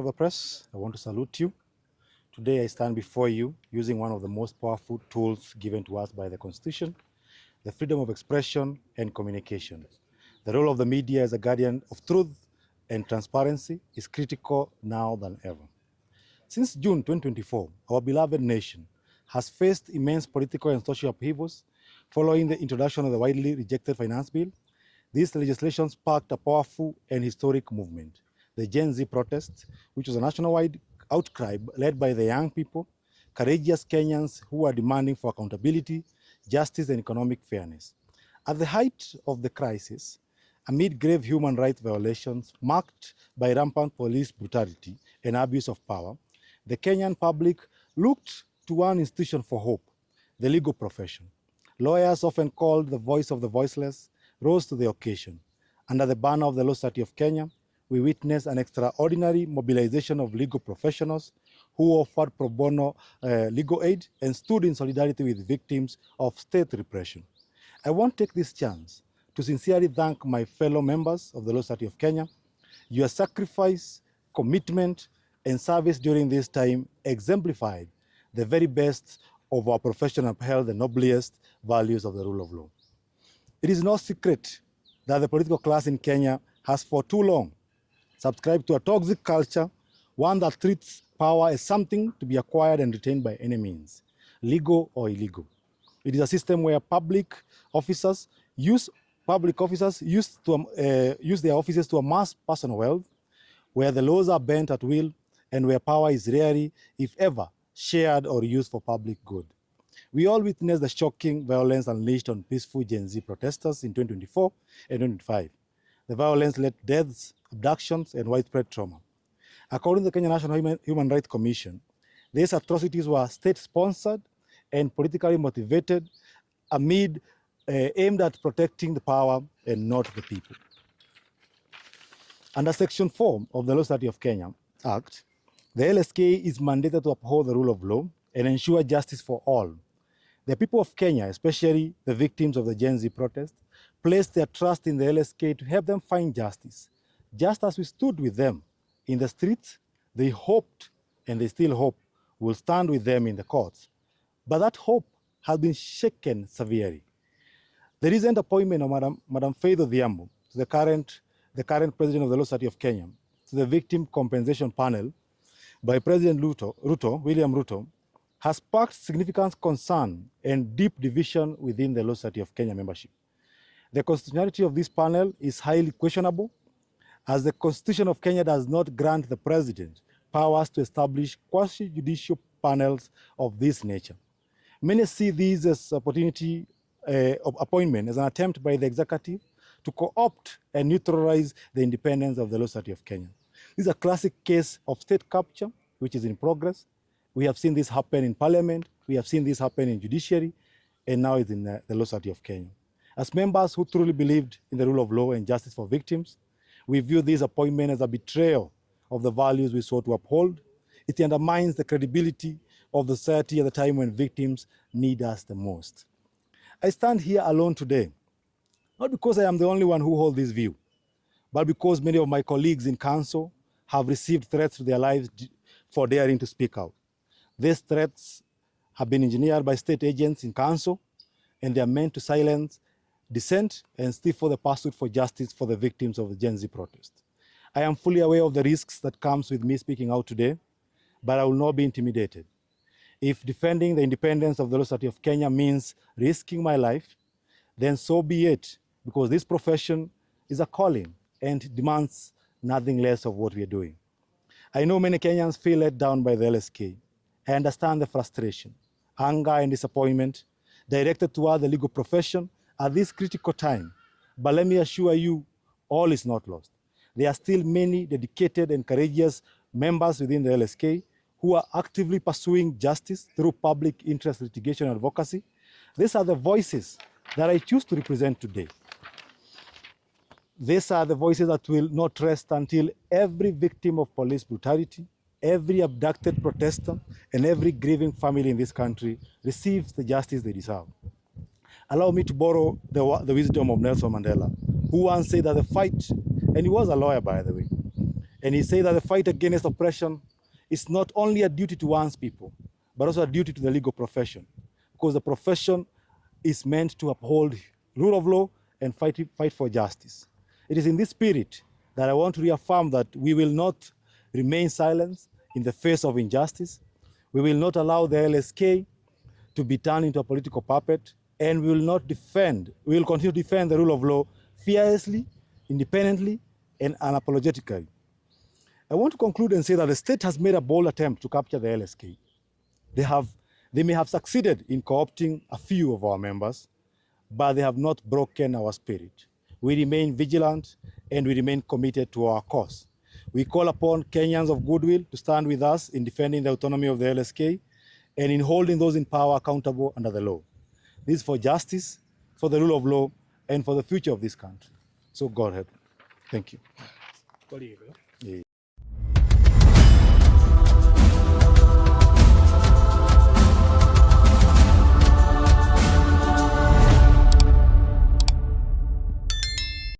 of the press, I want to salute you. Today I stand before you using one of the most powerful tools given to us by the Constitution, the freedom of expression and communication. The role of the media as a guardian of truth and transparency is critical now than ever. Since June 2024, our beloved nation has faced immense political and social upheavals following the introduction of the widely rejected finance bill. This legislation sparked a powerful and historic movement, the Gen Z protest, which was a nationwide outcry led by the young people, courageous Kenyans who are demanding for accountability, justice, and economic fairness. At the height of the crisis, amid grave human rights violations marked by rampant police brutality and abuse of power, the Kenyan public looked to one institution for hope, the legal profession. Lawyers, often called the voice of the voiceless, rose to the occasion. Under the banner of the Law Society of Kenya, we witnessed an extraordinary mobilization of legal professionals who offered pro bono legal aid and stood in solidarity with victims of state repression. I want to take this chance to sincerely thank my fellow members of the Law Society of Kenya. Your sacrifice, commitment, and service during this time exemplified the very best of our profession and upheld the noblest values of the rule of law. It is no secret that the political class in Kenya has for too long subscribed to a toxic culture, one that treats power as something to be acquired and retained by any means, legal or illegal. It is a system where public officers use their offices to amass personal wealth, where the laws are bent at will, and where power is rarely, if ever, shared or used for public good. We all witnessed the shocking violence unleashed on peaceful Gen Z protesters in 2024 and 2025. The violence led to deaths, abductions, and widespread trauma. According to the Kenya National Human Rights Commission, these atrocities were state-sponsored and politically motivated aimed at protecting the power and not the people. Under Section 4 of the Law Society of Kenya Act, the LSK is mandated to uphold the rule of law and ensure justice for all. The people of Kenya, especially the victims of the Gen Z protest, placed their trust in the LSK to help them find justice. Just as we stood with them in the streets, they hoped, and they still hope, we'll stand with them in the courts. But that hope has been shaken severely. The recent appointment of Madam Faith Othiambo, the current president of the Law Society of Kenya, to the Victim Compensation Panel by President William Ruto, has sparked significant concern and deep division within the Law Society of Kenya membership. The constitutionality of this panel is highly questionable, as the Constitution of Kenya does not grant the president powers to establish quasi-judicial panels of this nature. Many see these as opportunity of appointment as an attempt by the executive to co-opt and neutralize the independence of the Law Society of Kenya. This is a classic case of state capture, which is in progress. We have seen this happen in Parliament, we have seen this happen in judiciary, and now it's in the Law Society of Kenya. As members who truly believed in the rule of law and justice for victims, we view this appointment as a betrayal of the values we sought to uphold. It undermines the credibility of the society at the time when victims need us the most. I stand here alone today, not because I am the only one who holds this view, but because many of my colleagues in council have received threats to their lives for daring to speak out. These threats have been engineered by state agents in council, and they are meant to silence dissent and stifle the pursuit for justice for the victims of the Gen Z protest. I am fully aware of the risks that comes with me speaking out today, but I will not be intimidated. If defending the independence of the Law Society of Kenya means risking my life, then so be it, because this profession is a calling and demands nothing less of what we are doing. I know many Kenyans feel let down by the LSK. I understand the frustration, anger, and disappointment directed toward the legal profession at this critical time. But let me assure you, all is not lost. There are still many dedicated and courageous members within the LSK who are actively pursuing justice through public interest litigation and advocacy. These are the voices that I choose to represent today. These are the voices that will not rest until every victim of police brutality, every abducted protester, and every grieving family in this country receives the justice they deserve. Allow me to borrow the wisdom of Nelson Mandela, who once said that the fight, and he was a lawyer by the way, And he said that the fight against oppression is not only a duty to one's people, but also a duty to the legal profession, because the profession is meant to uphold rule of law and fight for justice. It is in this spirit that I want to reaffirm that we will not remain silent in the face of injustice. We will not allow the LSK to be turned into a political puppet, and we will continue to defend the rule of law fearlessly, independently, and unapologetically. I want to conclude and say that the state has made a bold attempt to capture the LSK. They may have succeeded in co-opting a few of our members, but they have not broken our spirit. We remain vigilant and we remain committed to our cause. We call upon Kenyans of goodwill to stand with us in defending the autonomy of the LSK and in holding those in power accountable under the law. This is for justice, for the rule of law, and for the future of this country. So God help. Thank you.